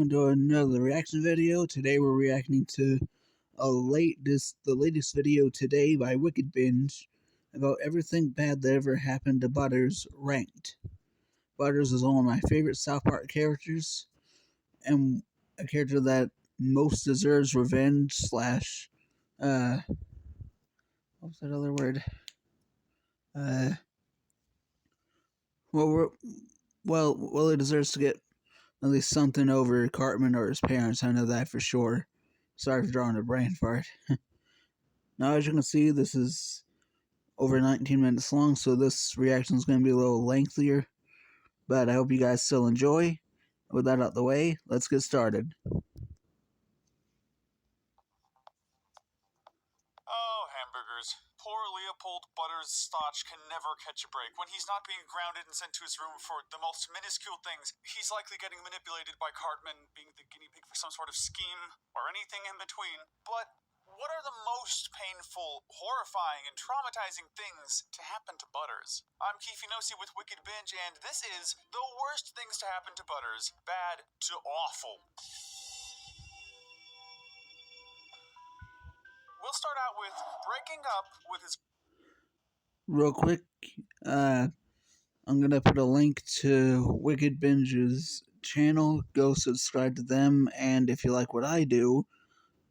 welcome to another reaction video. Today we're reacting to the latest video today by Wicked Binge about everything bad that ever happened to Butters ranked. Butters is one of my favorite South Park characters, and a character that most deserves revenge slash, what was that other word? Well, he deserves to get at least something over Cartman or his parents. I know that for sure. Sorry for drawing a brain fart. Now, as you can see, this is over 19 minutes long, so this reaction is going to be a little lengthier, but I hope you guys still enjoy. With that out the way, let's get started. Oh, Hamburgers. Poor Leopold Butters Stotch can never catch a break. When he's not being grounded and sent to his room for the most minuscule things, he's likely getting manipulated by Cartman, being the guinea pig for some sort of scheme, or anything in between. But what are the most painful, horrifying, and traumatizing things to happen to Butters? I'm Keefe Nossi with Wicked Binge, and this is the worst things to happen to Butters. Bad to awful. We'll start out with breaking up with his... Real quick, I'm going to put a link to Wicked Binge's channel. Go subscribe to them, and if you like what I do,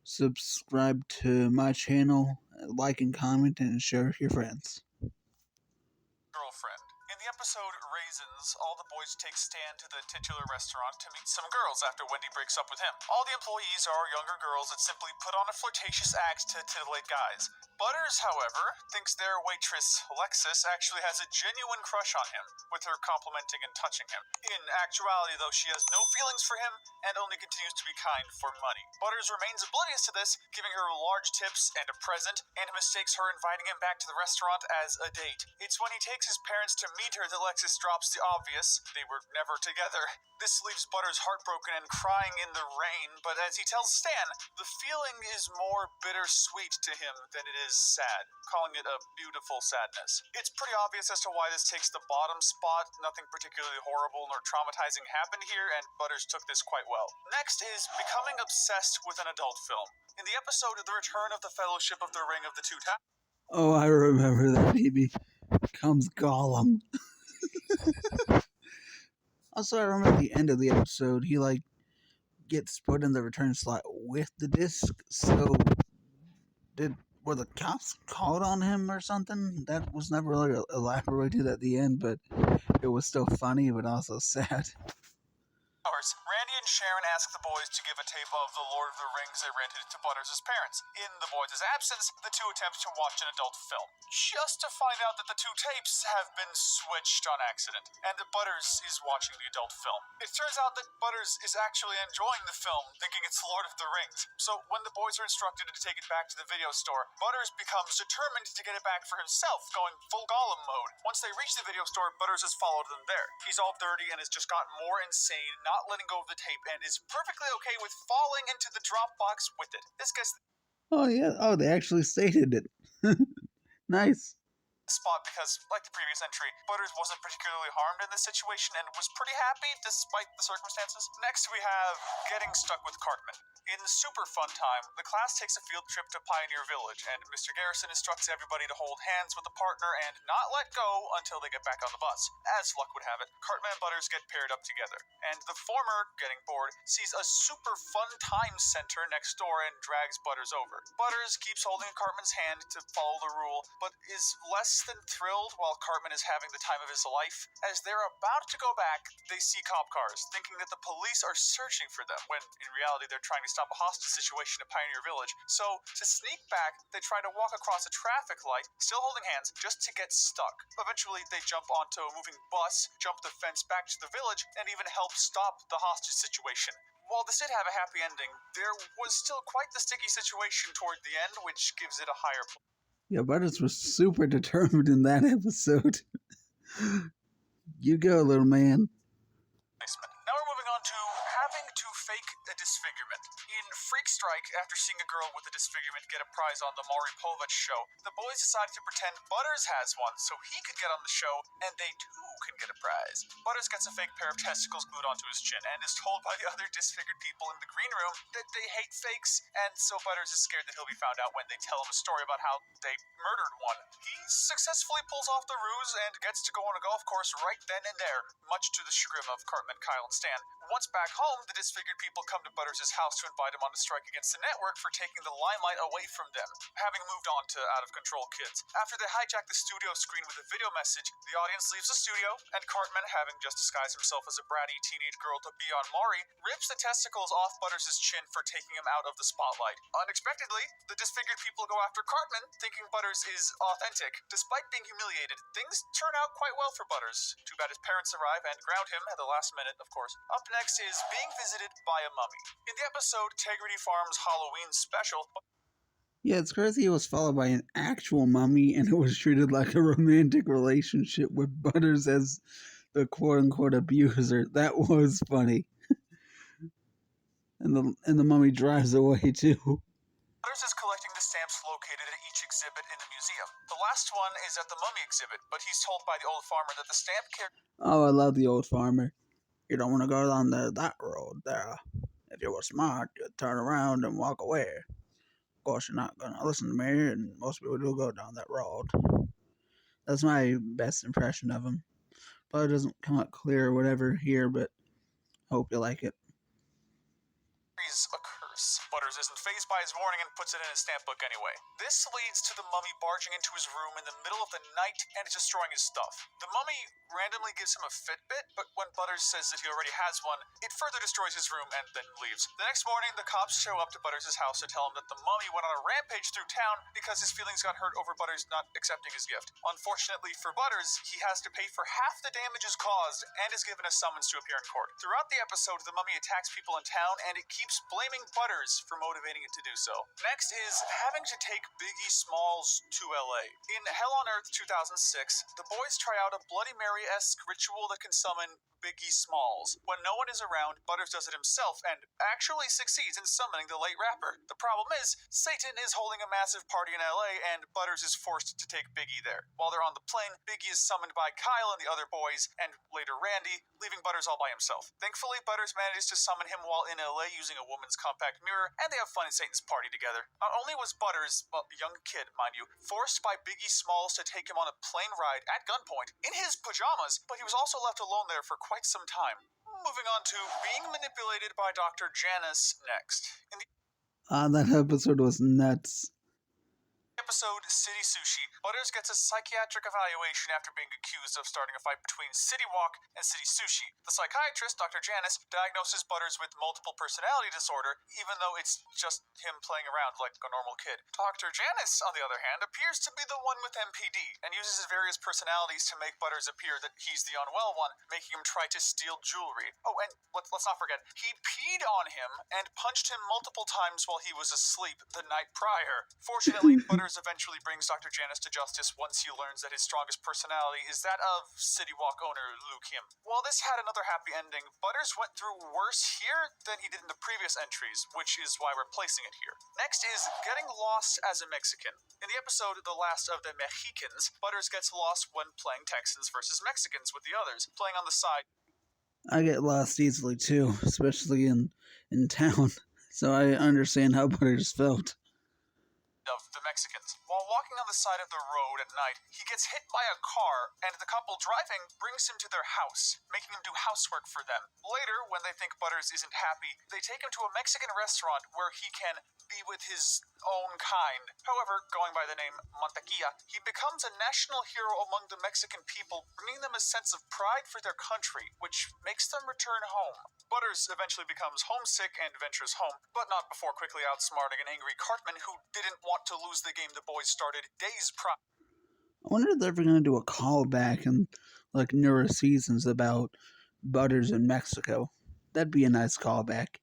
subscribe to my channel, like and comment, and share with your friends. Girlfriend. In the episode Raisins, all the boys take Stan to the titular restaurant to meet some girls after Wendy breaks up with him. All the employees are younger girls that simply put on a flirtatious act to titillate guys. Butters, however, thinks their waitress, Alexis, actually has a genuine crush on him, with her complimenting and touching him. In actuality, though, she has no feelings for him and only continues to be kind for money. Butters remains oblivious to this, giving her large tips and a present, and mistakes her inviting him back to the restaurant as a date. It's when he takes his parents to meet her that Alexis drops the obvious: they were never together. This leaves Butters heartbroken and crying in the rain, but as he tells Stan, the feeling is more bittersweet to him than it is sad, calling it a beautiful sadness. It's pretty obvious as to why this takes the bottom spot. Nothing particularly horrible nor traumatizing happened here, and Butters took this quite well. Next is becoming obsessed with an adult film. In the episode The Return of the Fellowship of the Ring of the Two Towers... Oh, I remember that, baby. Comes Gollum. Also, I remember the end of the episode, he gets put in the return slot with the disc. So were the cops called on him or something? That was never really elaborated at the end, but it was still funny but also sad. Randy and Sharon ask the boys to give a tape of The Lord of the Rings they rented to Butters' parents. In the boys' absence, the two attempt to watch an adult film, just to find out that the two tapes have been switched on accident, and that Butters is watching the adult film. It turns out that Butters is actually enjoying the film, thinking it's Lord of the Rings. So when the boys are instructed to take it back to the video store, Butters becomes determined to get it back for himself, going full Gollum mode. Once they reach the video store, Butters has followed them there. He's all dirty and has just gotten more insane, not letting go of the tape, and is perfectly okay with falling into the drop box with it. This guy's... Oh, yeah. Oh, they actually stated it. Nice. Spot because, like the previous entry, Butters wasn't particularly harmed in this situation and was pretty happy despite the circumstances. Next we have getting stuck with Cartman. In super fun time, the class takes a field trip to Pioneer Village, and Mr. Garrison instructs everybody to hold hands with a partner and not let go until they get back on the bus. As luck would have it, Cartman and Butters get paired up together, and the former, getting bored, sees a super fun time center next door and drags Butters over. Butters keeps holding Cartman's hand to follow the rule, but is less than thrilled while Cartman is having the time of his life. As they're about to go back, they see cop cars, thinking that the police are searching for them, when in reality they're trying to stop a hostage situation at Pioneer Village. So, to sneak back, they try to walk across a traffic light, still holding hands, just to get stuck. Eventually, they jump onto a moving bus, jump the fence back to the village, and even help stop the hostage situation. While this did have a happy ending, there was still quite the sticky situation toward the end, which gives it a higher place. Yeah, Butters was super determined in that episode. You go, little man. Now we're moving on to having to fake a disfigurement. In Freak Strike, after seeing a girl with the disfigurement get a prize on the Maury Povich show, the boys decided to pretend Butters has one so he could get on the show and they too can get a prize. Butters gets a fake pair of testicles glued onto his chin and is told by the other disfigured people in the green room that they hate fakes, and so Butters is scared that he'll be found out when they tell him a story about how they murdered one. He successfully pulls off the ruse and gets to go on a golf course right then and there, much to the chagrin of Cartman, Kyle, and Stan. Once back home, the disfigured people come to Butters' house to invite him on a strike against the network for taking the limelight away from them, having moved on to out-of-control kids. After they hijack the studio screen with a video message, the audience leaves the studio, and Cartman, having just disguised himself as a bratty teenage girl to be on Maury, rips the testicles off Butters' chin for taking him out of the spotlight. Unexpectedly, the disfigured people go after Cartman, thinking Butters is authentic. Despite being humiliated, things turn out quite well for Butters. Too bad his parents arrive and ground him at the last minute, of course. Up next is being visited by a mummy. In the episode Tegrity Farms Halloween Special, Yeah, it's crazy it was followed by an actual mummy and it was treated like a romantic relationship with Butters as the quote-unquote abuser. That was funny. And the mummy drives away too. Butters is collecting the stamps located at each exhibit in the museum. The last one is at the mummy exhibit, but he's told by the old farmer that the stamp Oh, I love the old farmer. You don't want to go down that road there. If you were smart, you'd turn around and walk away. Of course, you're not going to listen to me, and most people do go down that road. That's my best impression of him. Probably doesn't come out clear or whatever here, but hope you like it. a curse. Butters isn't fazed by his warning and puts it in his stamp book anyway. This leads to the mummy barging into his room in the middle of the night and destroying his stuff. The mummy randomly gives him a Fitbit, but when Butters says that he already has one, it further destroys his room and then leaves. The next morning, the cops show up to Butters' house to tell him that the mummy went on a rampage through town because his feelings got hurt over Butters not accepting his gift. Unfortunately for Butters, he has to pay for half the damages caused and is given a summons to appear in court. Throughout the episode, the mummy attacks people in town and it keeps blaming Butters for motivating it to do so. Next is having to take Biggie Smalls to LA. In Hell on Earth 2006, the boys try out a Bloody Mary-esque ritual that can summon Biggie Smalls. When no one is around, Butters does it himself and actually succeeds in summoning the late rapper. The problem is, Satan is holding a massive party in LA and Butters is forced to take Biggie there. While they're on the plane, Biggie is summoned by Kyle and the other boys, and later Randy, leaving Butters all by himself. Thankfully, Butters manages to summon him while in LA using a woman's compact mirror, and they have fun in Satan's party together. Not only was Butters, a young kid, mind you, forced by Biggie Smalls to take him on a plane ride at gunpoint in his pajamas, but he was also left alone there for quite some time. Moving on to being manipulated by Dr. Janice next. In the That episode was nuts. episode City Sushi, Butters gets a psychiatric evaluation after being accused of starting a fight between City Walk and City Sushi. The psychiatrist, Dr. Janice, diagnoses Butters with multiple personality disorder, even though it's just him playing around like a normal kid. Dr. Janice, on the other hand, appears to be the one with MPD, and uses his various personalities to make Butters appear that he's the unwell one, making him try to steal jewelry. Oh, and let's not forget, he peed on him and punched him multiple times while he was asleep the night prior. Fortunately, Butters eventually brings Dr. Janice to justice once he learns that his strongest personality is that of City Walk owner Luke Kim. While this had another happy ending, Butters went through worse here than he did in the previous entries, which is why we're placing it here. Next is getting lost as a Mexican. In the episode The Last of the Mexicans, Butters gets lost when playing Texans versus Mexicans with the others, playing on the side I get lost easily too, especially in town. So I understand how Butters felt. of the Mexicans. While walking on the side of the road at night, he gets hit by a car, and the couple driving brings him to their house, making him do housework for them. Later, when they think Butters isn't happy, they take him to a Mexican restaurant where he can be with his own kind. However, going by the name Mantequilla, he becomes a national hero among the Mexican people, bringing them a sense of pride for their country, which makes them return home. Butters eventually becomes homesick and ventures home, but not before quickly outsmarting an angry Cartman who didn't want to lose the game the boys started days prior. I wonder if they're ever going to do a callback in like newer seasons about Butters in Mexico. That'd be a nice callback.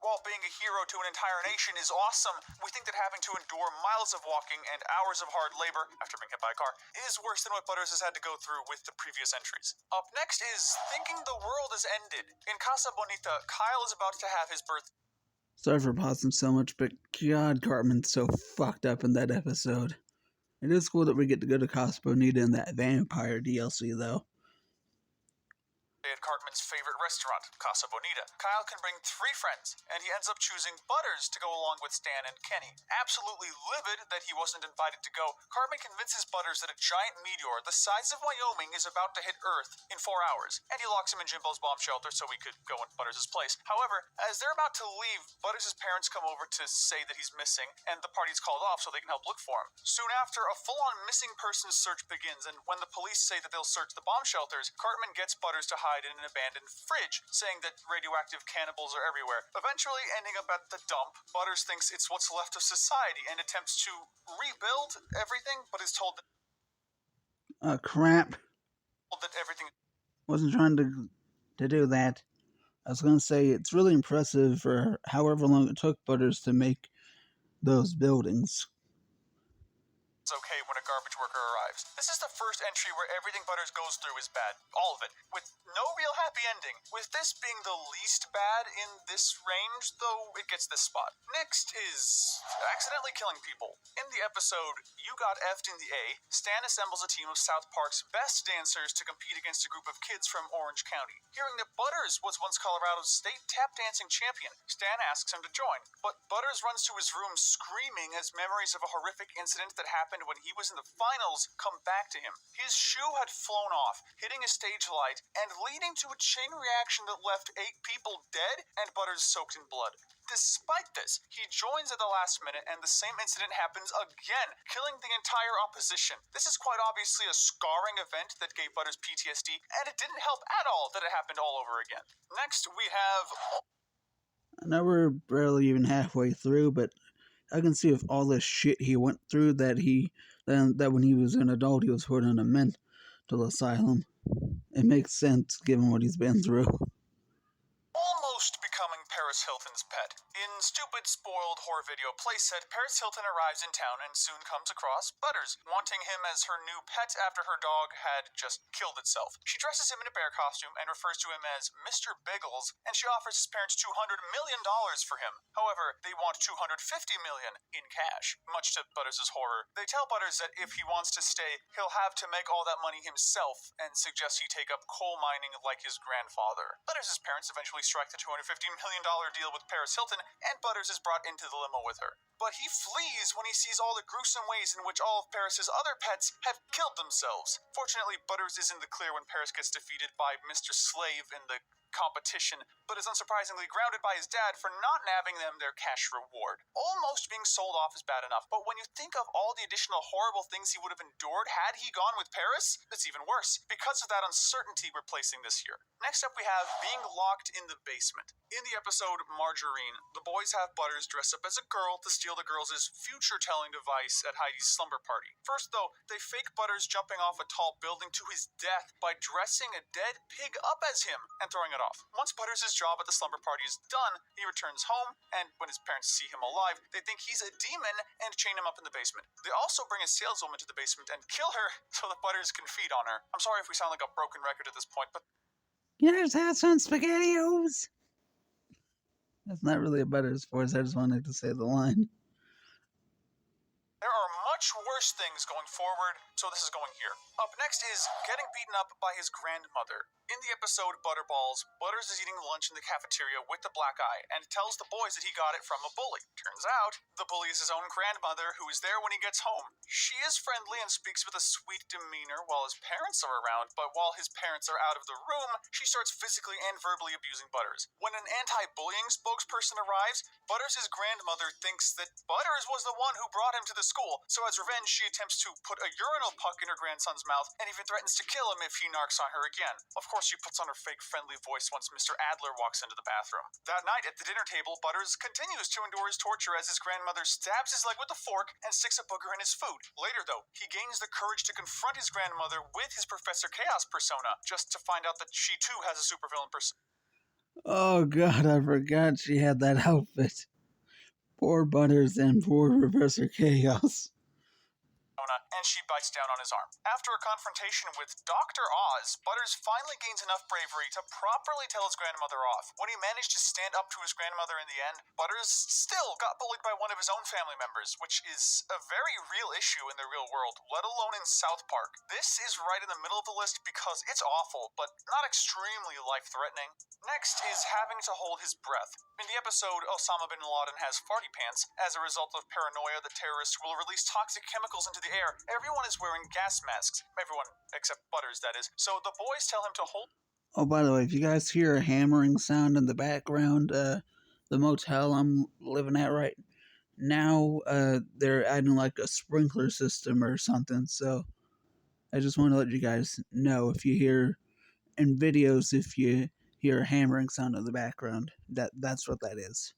While being a hero to an entire nation is awesome, we think that having to endure miles of walking and hours of hard labor after being hit by a car is worse than what Butters has had to go through with the previous entries. Up next is thinking the world has ended. In Casa Bonita, Kyle is about to have his birthday. Sorry for pausing so much, but God, Cartman's so fucked up in that episode. It is cool that we get to go to Casa Bonita in that vampire DLC, though. At Cartman's favorite restaurant, Casa Bonita. Kyle can bring 3 friends, and he ends up choosing Butters to go along with Stan and Kenny. Absolutely livid that he wasn't invited to go, Cartman convinces Butters that a giant meteor the size of Wyoming is about to hit Earth in 4 hours, and he locks him in Jimbo's bomb shelter so he could go in Butters' place. However, as they're about to leave, Butters' parents come over to say that he's missing, and the party's called off so they can help look for him. Soon after, a full-on missing persons search begins, and when the police say that they'll search the bomb shelters, Cartman gets Butters to hide in an abandoned fridge, saying that radioactive cannibals are everywhere. Eventually ending up at the dump, Butters thinks it's what's left of society and attempts to rebuild everything, but is told Crap. that everything Wasn't trying to do that. I was gonna say it's really impressive for however long it took Butters to make those buildings. is okay when a garbage worker arrives. This is the first entry where everything Butters goes through is bad. All of it. With no real happy ending. With this being the least bad in this range, though it gets this spot. Next is accidentally killing people. In the episode, You Got F'd in the A, Stan assembles a team of South Park's best dancers to compete against a group of kids from Orange County. Hearing that Butters was once Colorado's state tap dancing champion, Stan asks him to join. But Butters runs to his room screaming as memories of a horrific incident that happened when he was in the finals come back to him. His shoe had flown off, hitting a stage light, and leading to a chain reaction that left 8 people dead and Butters soaked in blood. Despite this, he joins at the last minute and the same incident happens again, killing the entire opposition. This is quite obviously a scarring event that gave Butters PTSD, and it didn't help at all that it happened all over again. Next, we have... I know we're barely even halfway through, but I can see with all this shit he went through that when he was an adult he was put in a mental asylum. It makes sense given what he's been through. Almost becoming Paris Hilton's pet. In stupid, spoiled horror video playset, Paris Hilton arrives in town and soon comes across Butters, wanting him as her new pet after her dog had just killed itself. She dresses him in a bear costume and refers to him as Mr. Biggles, and she offers his parents $200 million for him. However, they want $250 million in cash. Much to Butters' horror, they tell Butters that if he wants to stay, he'll have to make all that money himself and suggest he take up coal mining like his grandfather. Butters' parents eventually strike the $250 million deal with Paris Hilton, and Butters is brought into the limo with her. But he flees when he sees all the gruesome ways in which all of Paris's other pets have killed themselves. Fortunately, Butters is in the clear when Paris gets defeated by Mr. Slave in the competition, but is unsurprisingly grounded by his dad for not nabbing them their cash reward. Almost being sold off is bad enough, but when you think of all the additional horrible things he would have endured had he gone with Paris, it's even worse, because of that uncertainty we're placing this here. Next up we have being locked in the basement. In the episode Margarine, the boys have Butters dress up as a girl to steal the girls' future-telling device at Heidi's slumber party. First though, they fake Butters jumping off a tall building to his death by dressing a dead pig up as him and throwing it off. Once Butters' job at the slumber party is done, he returns home, and when his parents see him alive, they think he's a demon and chain him up in the basement. They also bring a saleswoman to the basement and kill her so that Butters can feed on her. I'm sorry if we sound like a broken record at this point, but You just had some SpaghettiOs. That's not really a Butters voice. I just wanted to say the line. there are much worse things going forward, so this is going here. Up next is getting beaten up by his grandmother. In the episode Butterballs, Butters is eating lunch in the cafeteria with the black eye and tells the boys that he got it from a bully. Turns out, the bully is his own grandmother who is there when he gets home. She is friendly and speaks with a sweet demeanor while his parents are around, but while his parents are out of the room, she starts physically and verbally abusing Butters. When an anti-bullying spokesperson arrives, Butters' grandmother thinks that Butters was the one who brought him to the school, so as revenge she attempts to put a urinal puck in her grandson's mouth and even threatens to kill him if he narks on her again. Of course, she puts on her fake friendly voice once Mr. Adler walks into the bathroom. That night at the dinner table, Butters continues to endure his torture as his grandmother stabs his leg with a fork and sticks a booger in his food. Later, though, he gains the courage to confront his grandmother with his Professor Chaos persona, just to find out that she too has a supervillain persona. Oh god, I forgot she had that outfit. Poor Butters and poor Professor Chaos. Fiona, and she bites down on his arm. After a confrontation with Dr. Oz, Butters finally gains enough bravery to properly tell his grandmother off. When he managed to stand up to his grandmother in the end, Butters still got bullied by one of his own family members, which is a very real issue in the real world, let alone in South Park. This is right in the middle of the list because it's awful, but not extremely life-threatening. Next is having to hold his breath. In the episode, Osama bin Laden has farty pants. As a result of paranoia that terrorists will release toxic chemicals into the air, everyone is wearing gas masks. Everyone except Butters, that is. So the boys tell him to hold. Oh, by the way, if you guys hear a hammering sound in the background, the motel I'm living at right now, they're adding like a sprinkler system or something. So I just want to let you guys know if you hear in videos, if you hear a hammering sound in the background, that's what that is.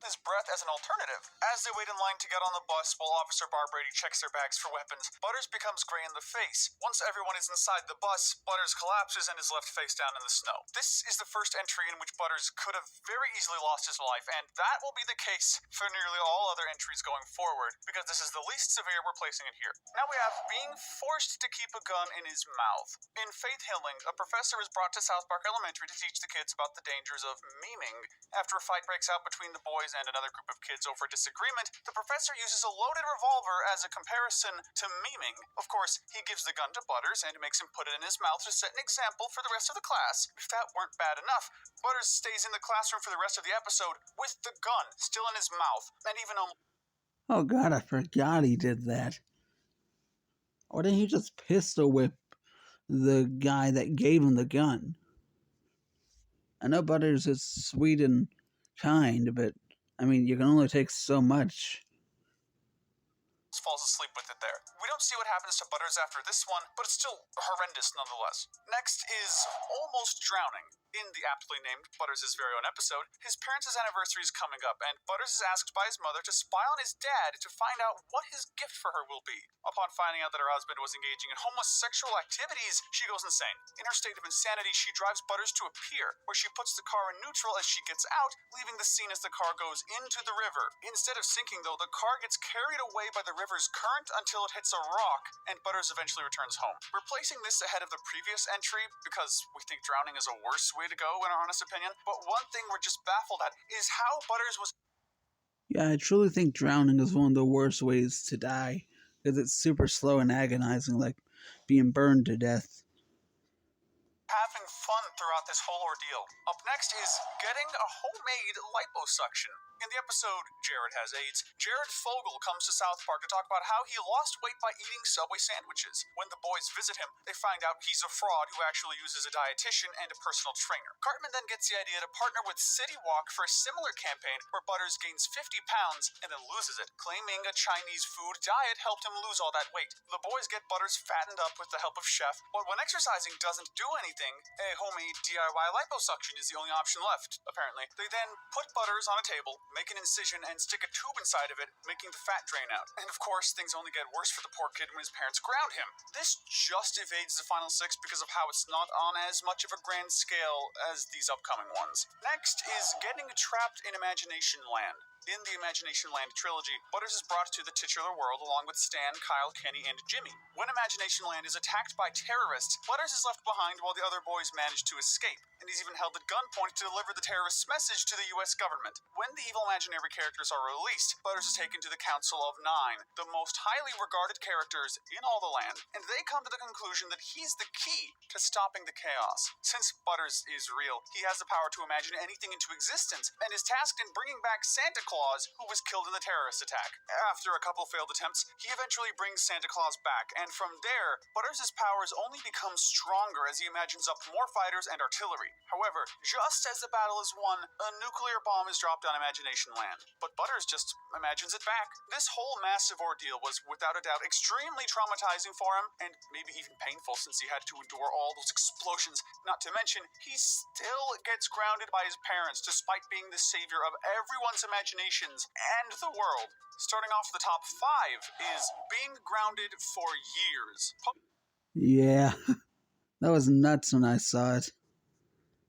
His breath as an alternative. As they wait in line to get on the bus while Officer Barbrady checks their bags for weapons, Butters becomes gray in the face. Once everyone is inside the bus, Butters collapses and is left face down in the snow. This is the first entry in which Butters could have very easily lost his life, and that will be the case for nearly all other entries going forward, because this is the least severe we're placing it here. Now we have being forced to keep a gun in his mouth. In Faith Hilling, a professor is brought to South Park Elementary to teach the kids about the dangers of memeing. After a fight breaks out between the boys and another group of kids over disagreement, the professor uses a loaded revolver as a comparison to memeing. Of course, he gives the gun to Butters and makes him put it in his mouth to set an example for the rest of the class. If that weren't bad enough, Butters stays in the classroom for the rest of the episode with the gun still in his mouth, and even Oh god, I forgot he did that. Or didn't he just pistol whip the guy that gave him the gun? I know Butters is sweet and kind, but I mean, you can only take so much. falls asleep with it there. We don't see what happens to Butters after this one, but it's still horrendous nonetheless. Next is almost drowning. In the aptly named Butters' very own episode, his parents' anniversary is coming up, and Butters is asked by his mother to spy on his dad to find out what his gift for her will be. Upon finding out that her husband was engaging in homosexual activities, she goes insane. In her state of insanity, she drives Butters to a pier, where she puts the car in neutral as she gets out, leaving the scene as the car goes into the river. Instead of sinking, though, the car gets carried away by the river's current until it hits a rock, and Butters eventually returns home. We're placing this ahead of the previous entry because we think drowning is a worse way to go, in our honest opinion, but one thing we're just baffled at is how Butters was. Yeah, I truly think drowning is one of the worst ways to die, because it's super slow and agonizing, like being burned to death. Having fun throughout this whole ordeal. Up next is getting a homemade liposuction. In the episode Jared Has AIDS, Jared Fogle comes to South Park to talk about how he lost weight by eating Subway sandwiches. When the boys visit him, they find out he's a fraud who actually uses a dietitian and a personal trainer. Cartman then gets the idea to partner with City Walk for a similar campaign where Butters gains 50 pounds and then loses it, claiming a Chinese food diet helped him lose all that weight. The boys get Butters fattened up with the help of Chef, but when exercising doesn't do anything, a homemade DIY liposuction is the only option left, apparently. They then put Butters on a table, make an incision, and stick a tube inside of it, making the fat drain out. And of course, things only get worse for the poor kid when his parents ground him. This just evades the final six because of how it's not on as much of a grand scale as these upcoming ones. Next is getting trapped in Imagination Land. In the Imagination Land trilogy, Butters is brought to the titular world along with Stan, Kyle, Kenny, and Jimmy. When Imagination Land is attacked by terrorists, Butters is left behind while the other boys manage to escape, and he's even held at gunpoint to deliver the terrorists' message to the US government. When the evil imaginary characters are released, Butters is taken to the Council of Nine, the most highly regarded characters in all the land, and they come to the conclusion that he's the key to stopping the chaos. Since Butters is real, he has the power to imagine anything into existence, and is tasked in bringing back Santa Claus, who was killed in the terrorist attack. After a couple failed attempts, he eventually brings Santa Claus back, and from there, Butters' powers only become stronger as he imagines up more fighters and artillery. However, just as the battle is won, a nuclear bomb is dropped on Imagination Land, but Butters just imagines it back. This whole massive ordeal was, without a doubt, extremely traumatizing for him, and maybe even painful since he had to endure all those explosions. Not to mention, he still gets grounded by his parents despite being the savior of everyone's imaginations and the world. Starting off the top 5 is being grounded for years. Yeah, that was nuts when I saw it.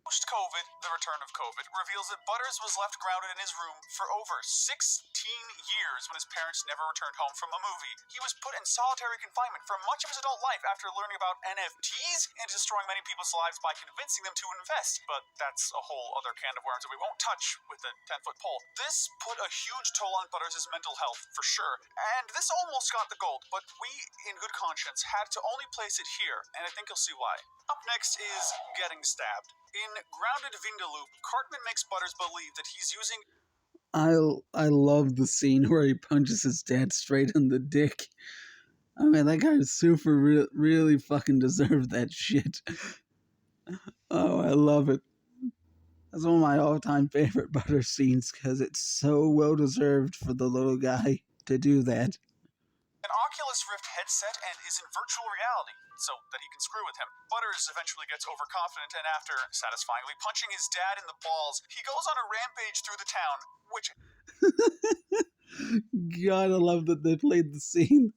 Post-COVID, the return of COVID reveals that Butters was left grounded in his room for over 16 years when his parents never returned home from a movie. He was put in solitary confinement for much of his adult life after learning about NFTs and destroying many people's lives by convincing them to invest, but that's a whole other can of worms that we won't touch with a 10-foot pole. This put a huge toll on Butters' mental health, for sure, and this almost got the gold, but we, in good conscience, had to only place it here, and I think you'll see why. Up next is getting stabbed. In Grounded Vindaloo, Cartman makes Butters believe that he's using I love the scene where he punches his dad straight in the dick. I mean, that guy is really fucking deserved that shit. Oh, I love it. That's one of my all-time favorite Butter scenes because it's so well deserved for the little guy to do that. an Oculus Rift headset and is in virtual reality, so that he can screw with him. Butters eventually gets overconfident, and after satisfyingly punching his dad in the balls, he goes on a rampage through the town, which God, I love that they played the scene.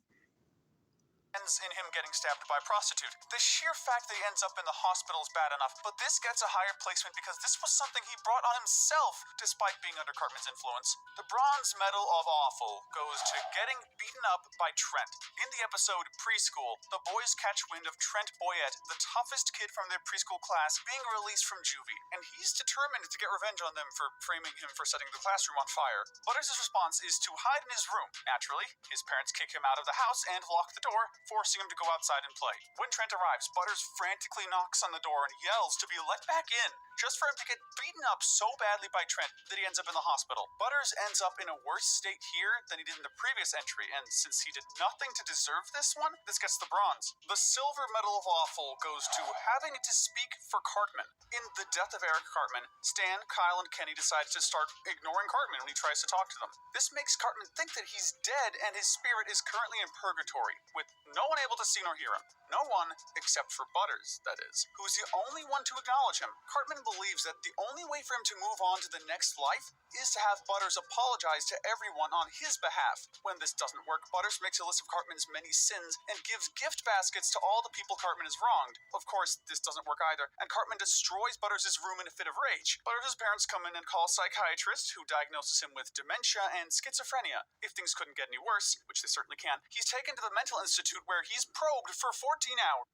ends in him getting stabbed by a prostitute. The sheer fact that he ends up in the hospital is bad enough, but this gets a higher placement because this was something he brought on himself despite being under Cartman's influence. The Bronze Medal of Awful goes to getting beaten up by Trent. In the episode Preschool, the boys catch wind of Trent Boyette, the toughest kid from their preschool class, being released from juvie, and he's determined to get revenge on them for framing him for setting the classroom on fire. Butters' response is to hide in his room. Naturally, his parents kick him out of the house and lock the door, forcing him to go outside and play. When Trent arrives, Butters frantically knocks on the door and yells to be let back in, just for him to get beaten up so badly by Trent that he ends up in the hospital. Butters ends up in a worse state here than he did in the previous entry, and since he did nothing to deserve this one, this gets the bronze. The Silver Medal of Awful goes to having to speak for Cartman. In The Death of Eric Cartman, Stan, Kyle, and Kenny decide to start ignoring Cartman when he tries to talk to them. This makes Cartman think that he's dead and his spirit is currently in purgatory, with no one able to see nor hear him. No one, except for Butters, that is, who's the only one to acknowledge him. Cartman believes that the only way for him to move on to the next life is to have Butters apologize to everyone on his behalf. When this doesn't work, Butters makes a list of Cartman's many sins and gives gift baskets to all the people Cartman has wronged. Of course, this doesn't work either, and Cartman destroys Butters' room in a fit of rage. Butters' parents come in and call a psychiatrist, who diagnoses him with dementia and schizophrenia. If things couldn't get any worse, which they certainly can, he's taken to the mental institute where he's probed for 14 hours.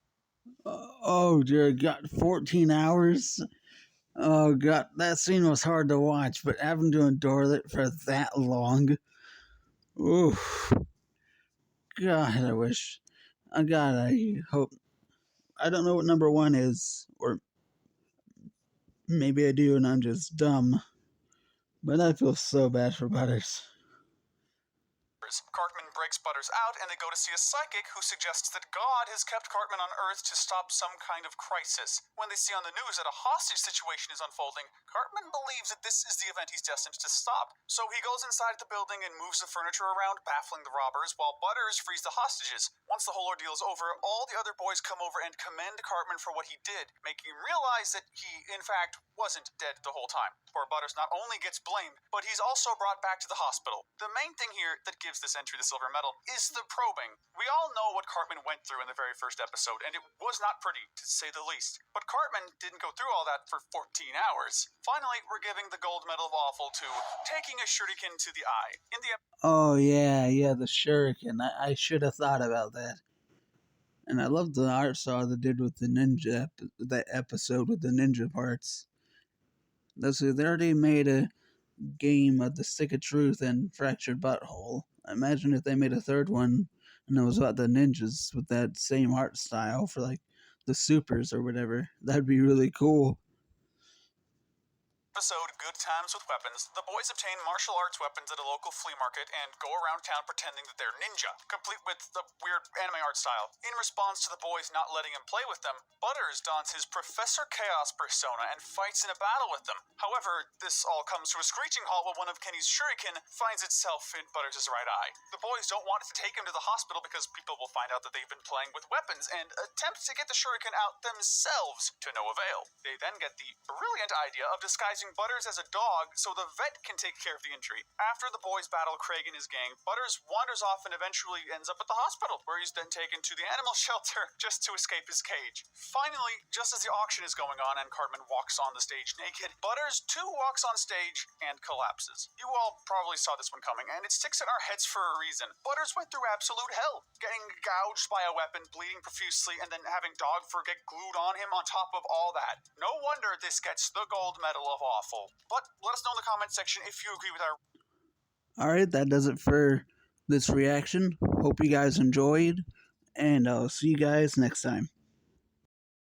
Oh dear God, 14 hours? Oh God, that scene was hard to watch, but having to endure it for that long, oof. God, I wish. God, I hope. I don't know what number one is, or maybe I do and I'm just dumb, but I feel so bad for Butters. Cartman breaks Butters out, and they go to see a psychic who suggests that God has kept Cartman on Earth to stop some kind of crisis. When they see on the news that a hostage situation is unfolding, Cartman believes that this is the event he's destined to stop. So he goes inside the building and moves the furniture around, baffling the robbers, while Butters frees the hostages. Once the whole ordeal is over, all the other boys come over and commend Cartman for what he did, making him realize that he, in fact, wasn't dead the whole time. Poor Butters not only gets blamed, but he's also brought back to the hospital. The main thing here that gives this entry the silver medal is the probing. We all know what Cartman went through in the very first episode, and it was not pretty, to say the least. But Cartman didn't go through all that for 14 hours. Finally, we're giving the gold medal of awful to taking a shuriken to the eye. In the Oh yeah, the shuriken. I should have thought about that. And I love the art style they did with the ninja, that episode with the ninja parts. They already made a game of the Stick of Truth and Fractured Butthole. Imagine if they made a third one and it was about the ninjas with that same art style for like the supers or whatever. That'd be really cool. episode Good Times with Weapons, the boys obtain martial arts weapons at a local flea market and go around town pretending that they're ninja, complete with the weird anime art style. In response to the boys not letting him play with them, Butters dons his Professor Chaos persona and fights in a battle with them. However, this all comes to a screeching halt when one of Kenny's shuriken finds itself in Butters' right eye. The boys don't want to take him to the hospital because people will find out that they've been playing with weapons and attempt to get the shuriken out themselves to no avail. They then get the brilliant idea of disguising using Butters as a dog so the vet can take care of the injury. After the boys battle Craig and his gang, Butters wanders off and eventually ends up at the hospital, where he's then taken to the animal shelter just to escape his cage. Finally, just as the auction is going on and Cartman walks on the stage naked, Butters too walks on stage and collapses. You all probably saw this one coming, and it sticks in our heads for a reason. Butters went through absolute hell, getting gouged by a weapon, bleeding profusely, and then having dog fur get glued on him on top of all that. No wonder this gets the gold medal of awful. But let us know in the comment section if you agree with our... Alright, that does it for this reaction. Hope you guys enjoyed, and I'll see you guys next time.